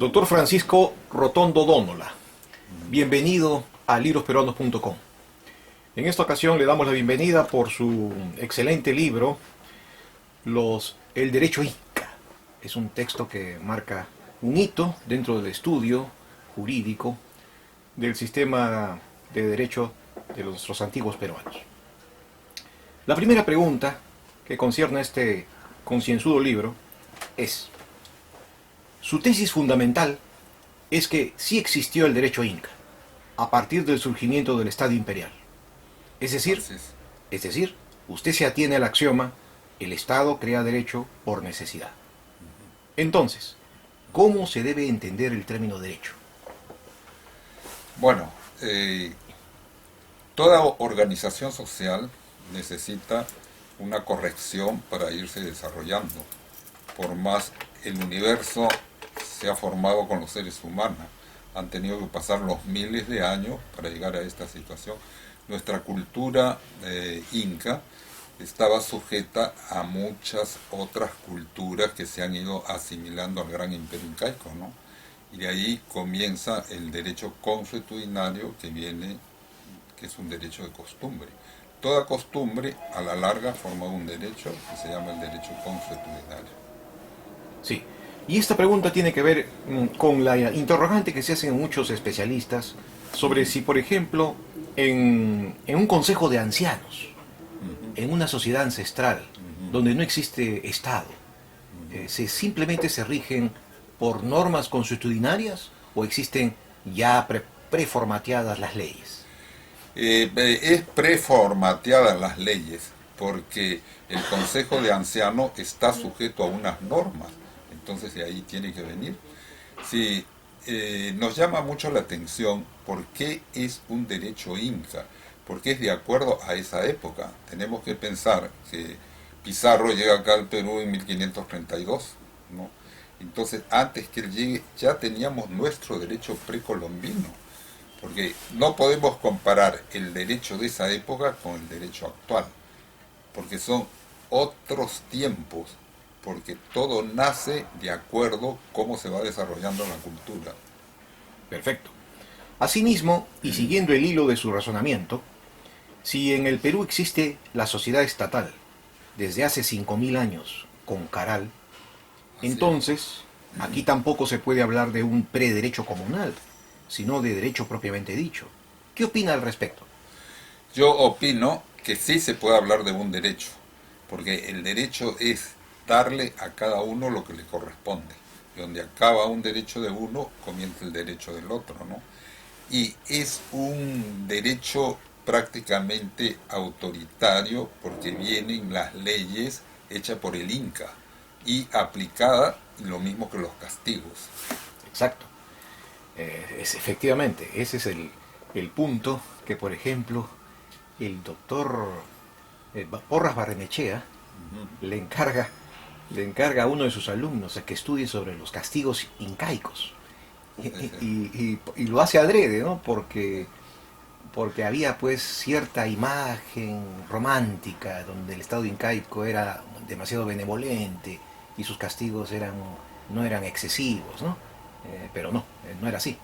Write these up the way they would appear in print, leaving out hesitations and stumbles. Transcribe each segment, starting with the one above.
Doctor Francisco Rotondo Dónola, bienvenido a librosperuanos.com. En esta ocasión le damos la bienvenida por su excelente libro, El Derecho Inca. Es un texto que marca un hito dentro del estudio jurídico del sistema de derecho de nuestros antiguos peruanos. La primera pregunta que concierne a este concienzudo libro es: su tesis fundamental es que sí existió el derecho inca a partir del surgimiento del Estado imperial. Es decir, usted se atiene al axioma: el Estado crea derecho por necesidad. Entonces, ¿cómo se debe entender el término derecho? Bueno, toda organización social necesita una corrección para irse desarrollando. Por más el universo se ha formado con los seres humanos, han tenido que pasar los miles de años para llegar a esta situación. Nuestra cultura inca estaba sujeta a muchas otras culturas que se han ido asimilando al gran imperio incaico, ¿no? Y de ahí comienza el derecho consuetudinario que es un derecho de costumbre. Toda costumbre a la larga forma un derecho que se llama el derecho consuetudinario. Sí, y esta pregunta tiene que ver con la interrogante que se hacen muchos especialistas sobre si, por ejemplo, en un consejo de ancianos, en una sociedad ancestral, donde no existe Estado, simplemente se rigen por normas consuetudinarias o existen ya preformateadas las leyes. Es preformateadas las leyes porque el Consejo de Ancianos está sujeto a unas normas, entonces de ahí tiene que venir. Sí, nos llama mucho la atención por qué es un derecho inca, porque es de acuerdo a esa época. Tenemos que pensar que Pizarro llega acá al Perú en 1532, ¿no? Entonces antes que él llegue ya teníamos nuestro derecho precolombino, porque no podemos comparar el derecho de esa época con el derecho actual, porque son otros tiempos, porque todo nace de acuerdo a cómo se va desarrollando la cultura. Perfecto. Asimismo, y siguiendo el hilo de su razonamiento, si en el Perú existe la sociedad estatal desde hace 5000 años con Caral, entonces aquí tampoco se puede hablar de un prederecho comunal, sino de derecho propiamente dicho. ¿Qué opina al respecto? Yo opino que sí se puede hablar de un derecho, porque el derecho es darle a cada uno lo que le corresponde. Y donde acaba un derecho de uno, comienza el derecho del otro, ¿no? Y es un derecho prácticamente autoritario porque vienen las leyes hechas por el Inca y aplicadas lo mismo que los castigos. Exacto. Efectivamente, ese es el punto que, por ejemplo, el doctor Porras Barrenechea le encarga a uno de sus alumnos a que estudie sobre los castigos incaicos. Y lo hace adrede, ¿no? Porque había pues cierta imagen romántica donde el Estado incaico era demasiado benevolente y sus castigos no eran excesivos, ¿no? Pero no era así.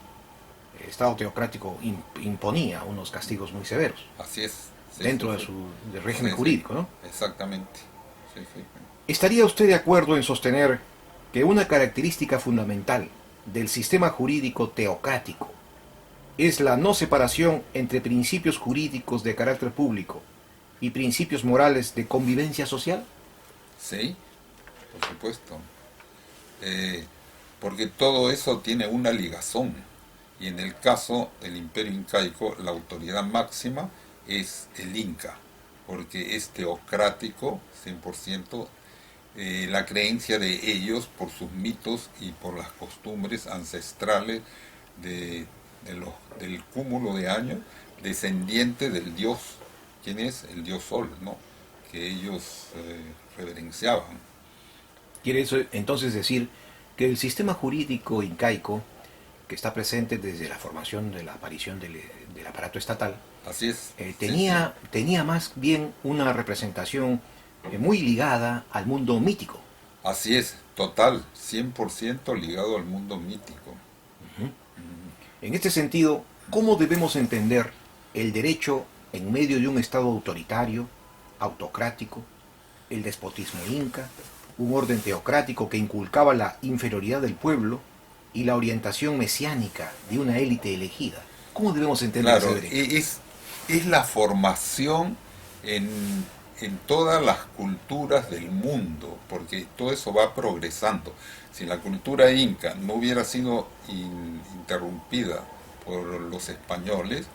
El Estado teocrático imponía unos castigos muy severos. Así es. Sí, Dentro sí, de sí. su régimen Sí, jurídico, ¿no? sí. Exactamente. Sí, sí. ¿Estaría usted de acuerdo en sostener que una característica fundamental del sistema jurídico teocrático es la no separación entre principios jurídicos de carácter público y principios morales de convivencia social? Sí, por supuesto. Porque todo eso tiene una ligazón. Y en el caso del Imperio Incaico, la autoridad máxima es el Inca, porque es teocrático 100%, la creencia de ellos por sus mitos y por las costumbres ancestrales del cúmulo de años, descendiente del dios, ¿quién es? El dios Sol, ¿no? Que ellos reverenciaban. ¿Quiere eso entonces decir que el sistema jurídico incaico, que está presente desde la formación de la aparición del aparato estatal, Así es. Sí, sí. tenía más bien una representación muy ligada al mundo mítico? Así es, Total, 100% ligado al mundo mítico. En este sentido, ¿cómo debemos entender el derecho en medio de un Estado autoritario, autocrático, el despotismo inca, un orden teocrático que inculcaba la inferioridad del pueblo y la orientación mesiánica de una élite elegida? ¿Cómo debemos entender ese Claro, derecho? es la formación en todas las culturas del mundo, porque todo eso va progresando. Si la cultura inca no hubiera sido interrumpida por los españoles,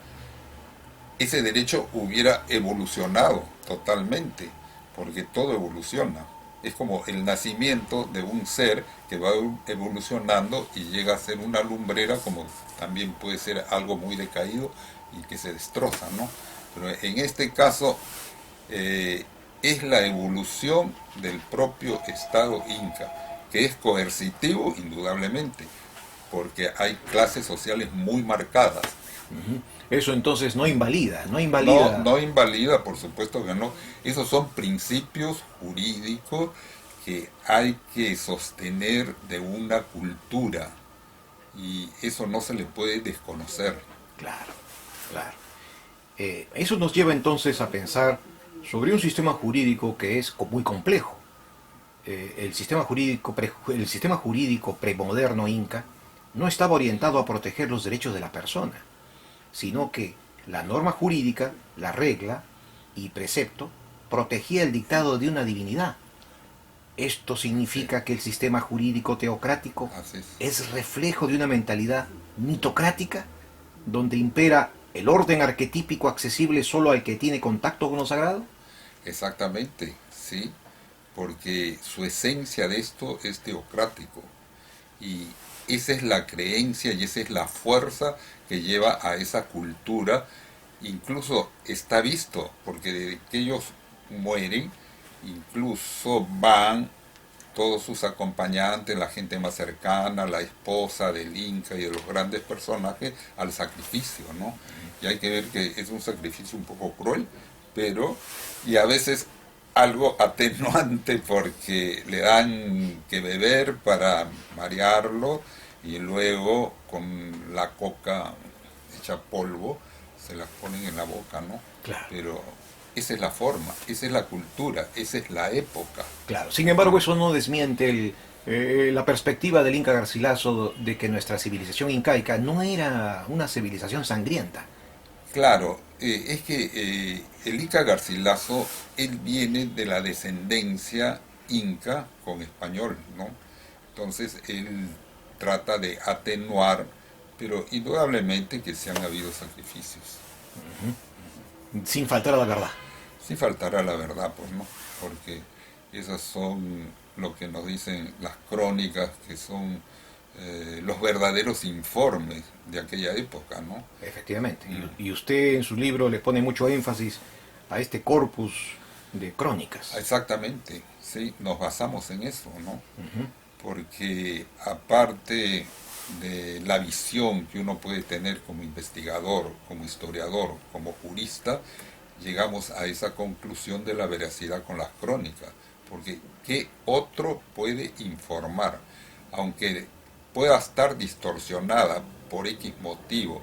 ese derecho hubiera evolucionado totalmente, porque todo evoluciona. Es como el nacimiento de un ser que va evolucionando y llega a ser una lumbrera, como también puede ser algo muy decaído y que se destroza, ¿no? Pero en este caso es la evolución del propio Estado inca, que es coercitivo indudablemente, porque hay clases sociales muy marcadas. Eso entonces no invalida, no No, invalida. no invalida, por supuesto que no. Esos son principios jurídicos que hay que sostener de una cultura y eso no se le puede desconocer. Claro, claro. Eso nos lleva entonces a pensar sobre un sistema jurídico que es muy complejo. El sistema jurídico premoderno inca no estaba orientado a proteger los derechos de la persona, sino que la norma jurídica, la regla y precepto protegía el dictado de una divinidad. Esto Sí, significa que el sistema jurídico teocrático así es. es reflejo de una mentalidad mitocrática donde impera el orden arquetípico accesible solo al que tiene contacto con lo sagrado. Exactamente, sí, porque su esencia de esto es teocrático y esa es la creencia y esa es la fuerza que lleva a esa cultura. Incluso está visto, porque desde que ellos mueren, incluso van todos sus acompañantes, la gente más cercana, la esposa del Inca y de los grandes personajes, al sacrificio, ¿no? Y hay que ver que es un sacrificio un poco cruel, pero, y a veces algo atenuante porque le dan que beber para marearlo y luego con la coca hecha polvo se las ponen en la boca, ¿no? Claro, Pero esa es la forma, esa es la cultura, esa es la época. claro. Sin embargo, eso no desmiente la perspectiva del Inca Garcilaso de que nuestra civilización incaica no era una civilización sangrienta. Claro, es que el Inca Garcilaso, él viene de la descendencia inca con español, ¿no? Entonces él trata de atenuar, pero indudablemente que se han habido sacrificios. Sin faltar a la verdad. Sin faltar a la verdad, pues no, porque esas son lo que nos dicen las crónicas, que son los verdaderos informes de aquella época, ¿no? Efectivamente. Mm. Y usted en su libro le pone mucho énfasis a este corpus de crónicas. Exactamente, sí, nos basamos en eso, ¿no? Porque aparte de la visión que uno puede tener como investigador, como historiador, como jurista, llegamos a esa conclusión de la veracidad con las crónicas, porque ¿qué otro puede informar? Aunque pueda estar distorsionada por X motivo,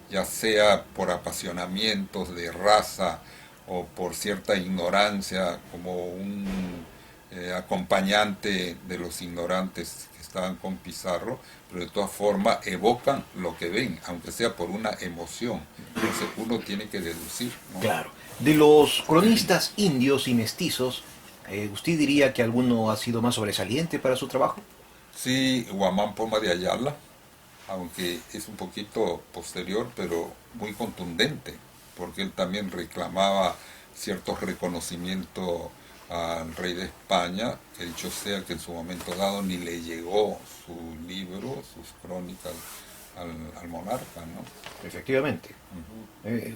ya sea por apasionamientos de raza o por cierta ignorancia, como un acompañante de los ignorantes que estaban con Pizarro, pero de todas formas evocan lo que ven, aunque sea por una emoción. Entonces uno tiene que deducir, ¿no? Claro. De los cronistas indios y mestizos, ¿usted diría que alguno ha sido más sobresaliente para su trabajo? Sí, Guamán Poma de Ayala, aunque es un poquito posterior, pero muy contundente, porque él también reclamaba ciertos reconocimientos al rey de España, que dicho sea que en su momento dado ni le llegó su libro, sus crónicas al monarca, ¿no? Efectivamente.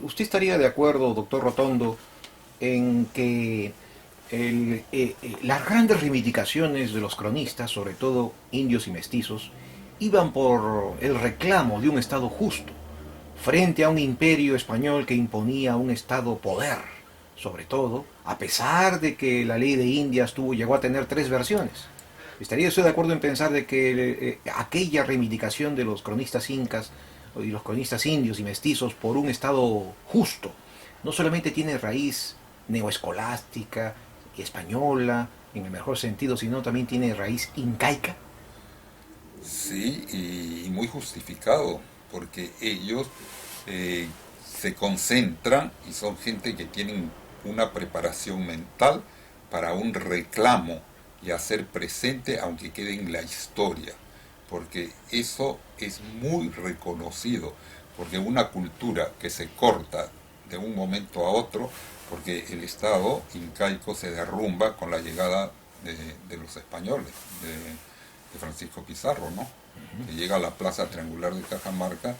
¿Usted estaría de acuerdo, doctor Rotondo, en que las grandes reivindicaciones de los cronistas, sobre todo indios y mestizos, iban por el reclamo de un Estado justo, frente a un imperio español que imponía un Estado poder, sobre todo, a pesar de que la ley de Indias llegó a tener tres versiones? ¿Estaría usted de acuerdo en pensar de que aquella reivindicación de los cronistas incas y los cronistas indios y mestizos por un Estado justo no solamente tiene raíz neoescolástica y española, en el mejor sentido, sino también tiene raíz incaica? Sí, y muy justificado, porque ellos eh, se concentran y son gente que tienen una preparación mental para un reclamo y hacer presente aunque quede en la historia, porque eso es muy reconocido, porque una cultura que se corta de un momento a otro, porque el Estado incaico se derrumba con la llegada de los españoles, de Francisco Pizarro, ¿no? Que llega a la plaza triangular de Cajamarca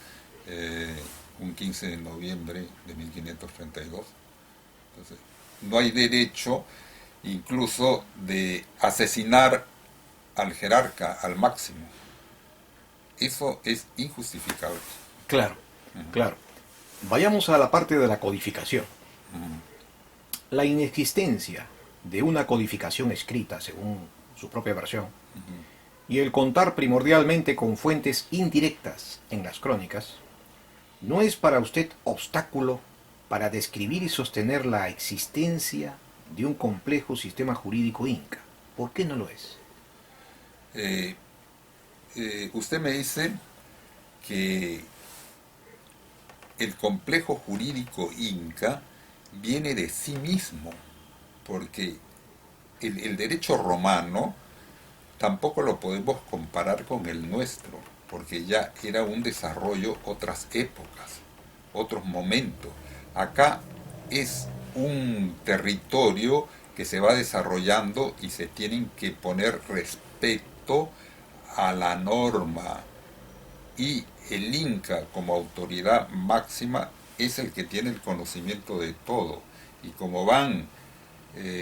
un 15 de noviembre de 1532. Entonces, no hay derecho incluso de asesinar al jerarca al máximo. Eso es injustificable. Claro, claro. Vayamos a la parte de la codificación. La inexistencia de una codificación escrita, según su propia versión, y el contar primordialmente con fuentes indirectas en las crónicas, ¿no es para usted obstáculo para describir y sostener la existencia de un complejo sistema jurídico inca? ¿Por qué no lo es? Eh, Usted me dice que el complejo jurídico inca viene de sí mismo, porque el derecho romano tampoco lo podemos comparar con el nuestro, porque ya era un desarrollo otras épocas, otros momentos. Acá es un territorio que se va desarrollando y se tienen que poner respeto a la norma, y el Inca como autoridad máxima es el que tiene el conocimiento de todo, y como van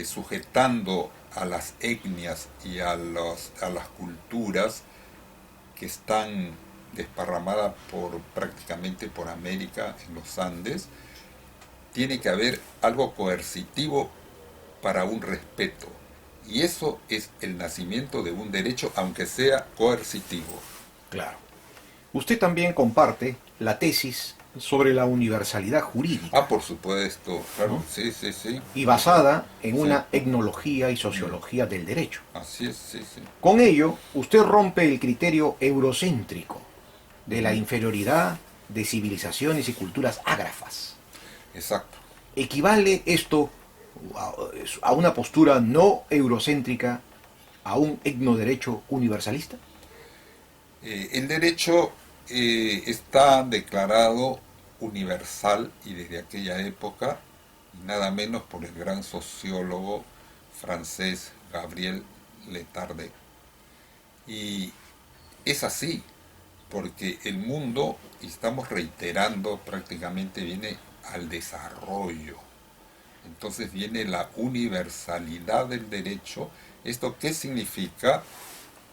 sujetando a las etnias y a las culturas que están desparramadas prácticamente por América en los Andes, tiene que haber algo coercitivo para un respeto. Y eso es el nacimiento de un derecho, aunque sea coercitivo. Claro. Usted también comparte la tesis sobre la universalidad jurídica, Por supuesto, claro, ¿no? sí, sí, sí. Y basada en Sí, una etnología y sociología del derecho. así es, sí, sí. Con ello, usted rompe el criterio eurocéntrico de la inferioridad de civilizaciones y culturas ágrafas. Exacto. ¿Equivale esto a una postura no eurocéntrica, a un etnoderecho universalista? El derecho está declarado universal, y desde aquella época, nada menos por el gran sociólogo francés Gabriel Letardet. Y es así, porque el mundo, y estamos reiterando prácticamente, viene al desarrollo. Entonces viene la universalidad del derecho. ¿Esto qué significa?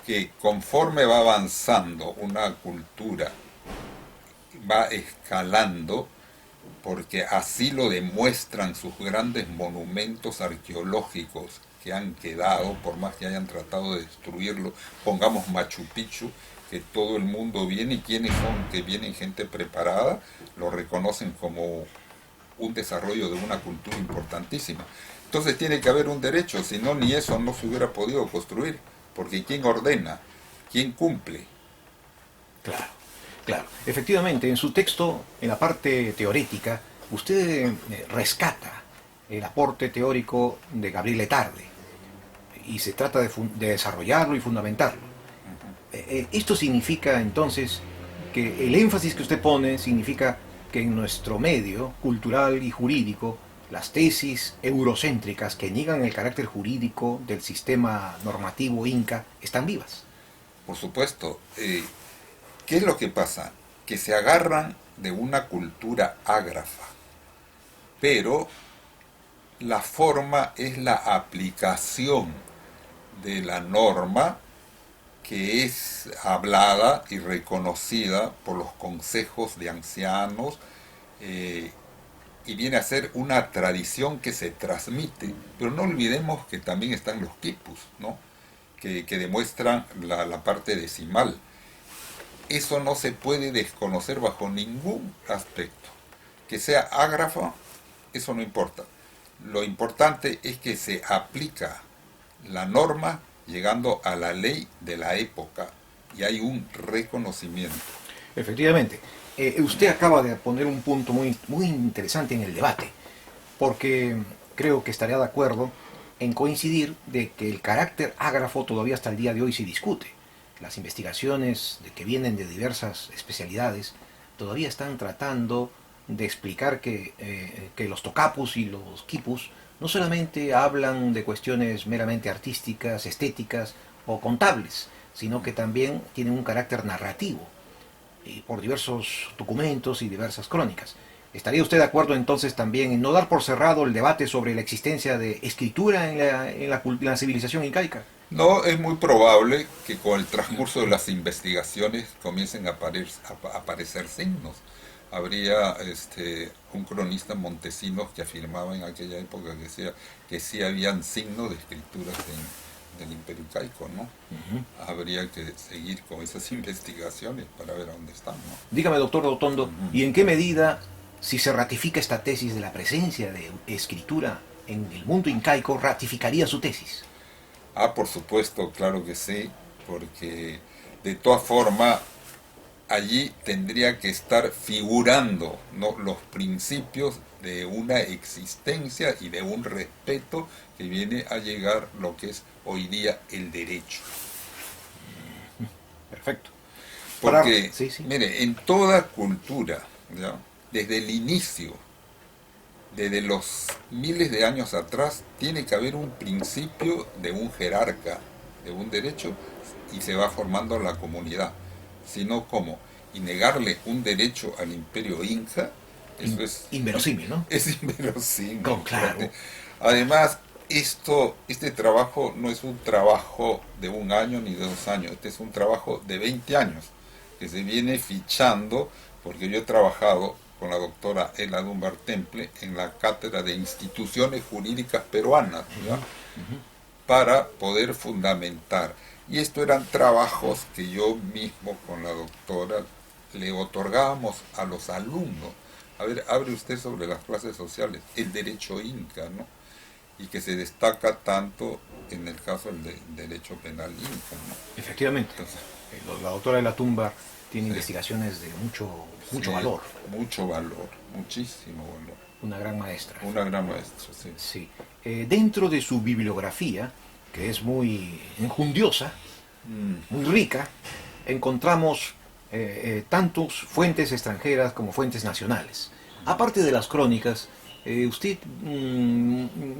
Que conforme va avanzando una cultura, va escalando, porque así lo demuestran sus grandes monumentos arqueológicos que han quedado, por más que hayan tratado de destruirlo. Pongamos Machu Picchu, que todo el mundo viene, y quienes son que vienen, gente preparada, lo reconocen como un desarrollo de una cultura importantísima. Entonces tiene que haber un derecho, si no, ni eso no se hubiera podido construir, porque ¿quién ordena? ¿Quién cumple? Claro, claro. Efectivamente, en su texto, en la parte teorética, usted rescata el aporte teórico de Gabriel Letarde y se trata de desarrollarlo y fundamentarlo. Esto significa entonces que el énfasis que usted pone significa que en nuestro medio cultural y jurídico las tesis eurocéntricas que niegan el carácter jurídico del sistema normativo inca están vivas. Por supuesto. ¿Qué es lo que pasa? Que se agarran de una cultura ágrafa, pero la forma es la aplicación de la norma, que es hablada y reconocida por los consejos de ancianos, y viene a ser una tradición que se transmite. Pero no olvidemos que también están los quipus, ¿no? que demuestran la parte decimal. Eso no se puede desconocer bajo ningún aspecto. Que sea ágrafa, eso no importa. Lo importante es que se aplica la norma llegando a la ley de la época y hay un reconocimiento. Efectivamente. Usted acaba de poner un punto muy interesante en el debate, porque creo que estaría de acuerdo en coincidir de que el carácter ágrafo todavía hasta el día de hoy se discute. Las investigaciones que vienen de diversas especialidades todavía están tratando de explicar que los tocapus y los quipus no solamente hablan de cuestiones meramente artísticas, estéticas o contables, sino que también tienen un carácter narrativo y por diversos documentos y diversas crónicas. ¿Estaría usted de acuerdo entonces también en no dar por cerrado el debate sobre la existencia de escritura en la civilización incaica? No, es muy probable que con el transcurso de las investigaciones comiencen a aparecer signos. Habría un cronista Montesinos que afirmaba en aquella época que decía que sí habían signos de escrituras del Imperio Incaico, ¿no? Habría que seguir con esas investigaciones para ver a dónde están, ¿no? Dígame, doctor Rotondo, ¿y en qué medida, si se ratifica esta tesis de la presencia de escritura en el mundo incaico, ratificaría su tesis? Ah, por supuesto, claro que sí, porque de todas formas allí tendría que estar figurando, ¿no?, los principios de una existencia y de un respeto que viene a llegar lo que es hoy día el derecho. Perfecto. Porque, Sí, sí. mire, en toda cultura, ¿ya?, desde el inicio, desde los miles de años atrás, tiene que haber un principio de un jerarca, de un derecho, y se va formando la comunidad. Sino como, y negarle un derecho al imperio inca, eso es inverosímil, ¿no? es inverosímil. Claro. Además, este trabajo no es un trabajo de un año ni de 2 años, este es un trabajo de 20 años, que se viene fichando, porque yo he trabajado con la doctora Ela Dunbar Temple en la Cátedra de Instituciones Jurídicas Peruanas, ¿ya?, para poder fundamentar. Y estos eran trabajos que yo mismo con la doctora le otorgábamos a los alumnos. A ver, hable usted sobre las clases sociales, el derecho inca, ¿no? Y que se destaca tanto en el caso del derecho penal inca, ¿no? Efectivamente. Entonces, La doctora de la tumba tiene sí, investigaciones de mucho sí, valor. Mucho valor, muchísimo valor. Una gran maestra. Una gran maestra, sí. Sí. Dentro de su bibliografía, que es muy enjundiosa, muy rica, encontramos tantos fuentes extranjeras como fuentes nacionales. Aparte de las crónicas, ¿usted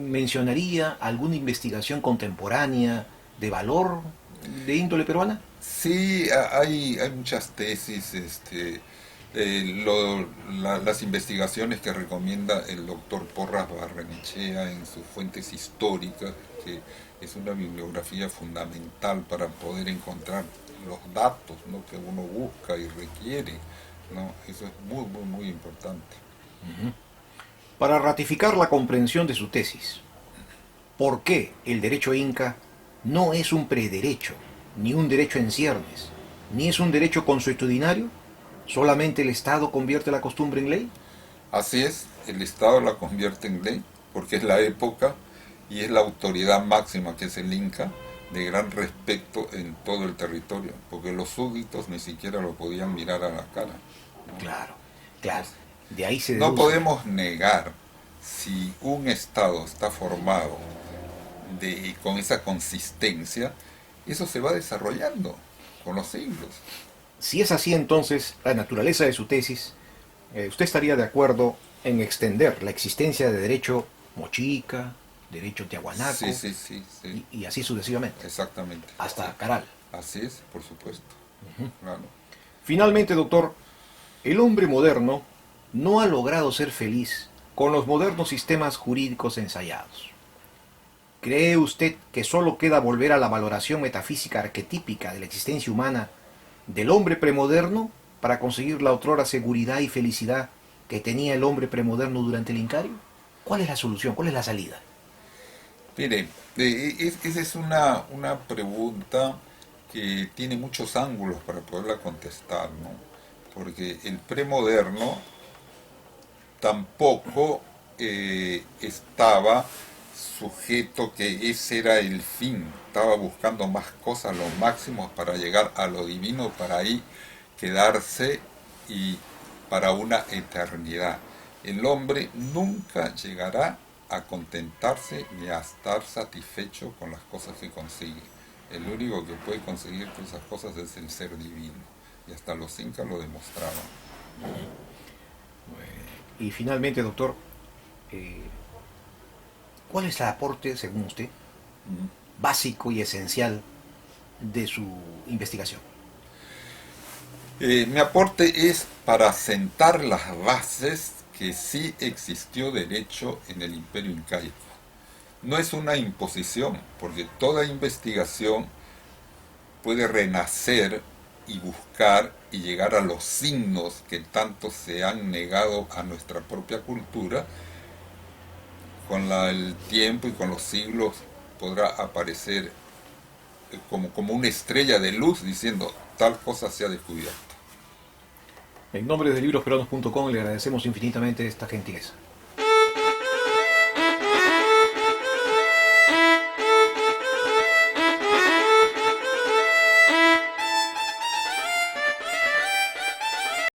mencionaría alguna investigación contemporánea de valor de índole peruana? Sí, hay muchas tesis, las investigaciones que recomienda el doctor Porras Barrenechea en sus fuentes históricas, que es una bibliografía fundamental para poder encontrar los datos, ¿no?, que uno busca y requiere, ¿no? Eso es muy, muy, muy importante. Para ratificar la comprensión de su tesis, ¿por qué el derecho inca no es un prederecho, ni un derecho en ciernes, ni es un derecho consuetudinario? ¿Solamente el Estado convierte la costumbre en ley? Así es, el Estado la convierte en ley, porque es la época y es la autoridad máxima, que es el Inca, de gran respeto en todo el territorio, porque los súbditos ni siquiera lo podían mirar a la cara, ¿no? Claro, claro. De ahí se No deduce. podemos negar, si un Estado está formado con esa consistencia, eso se va desarrollando con los siglos. Si es así, entonces, la naturaleza de su tesis, ¿usted estaría de acuerdo en extender la existencia de derecho mochica, derecho tiahuanaco, Sí, sí, sí, sí. y así sucesivamente, Exactamente. hasta Sí. Caral? Así es, por supuesto. Claro. Finalmente, doctor, el hombre moderno no ha logrado ser feliz con los modernos sistemas jurídicos ensayados. ¿Cree usted que solo queda volver a la valoración metafísica arquetípica de la existencia humana del hombre premoderno para conseguir la otrora seguridad y felicidad que tenía el hombre premoderno durante el Incario? ¿Cuál es la solución? ¿Cuál es la salida? Mire, esa es una pregunta que tiene muchos ángulos para poderla contestar, ¿no? Porque el premoderno tampoco estaba sujeto que ese era el fin, estaba buscando más cosas, los máximos para llegar a lo divino, para ahí quedarse y para una eternidad. El hombre nunca llegará a contentarse ni a estar satisfecho con las cosas que consigue. El único que puede conseguir todas esas cosas es el ser divino. Y hasta los incas lo demostraban. Y finalmente, doctor, eh, ¿cuál es el aporte, según usted, básico y esencial de su investigación? Mi aporte es para sentar las bases que sí existió derecho en el Imperio Incaico. No es una imposición, porque toda investigación puede renacer y buscar y llegar a los signos que tanto se han negado a nuestra propia cultura. Con el tiempo y con los siglos podrá aparecer como una estrella de luz diciendo tal cosa se ha descubierto. En nombre de librosperuanos.com le agradecemos infinitamente esta gentileza.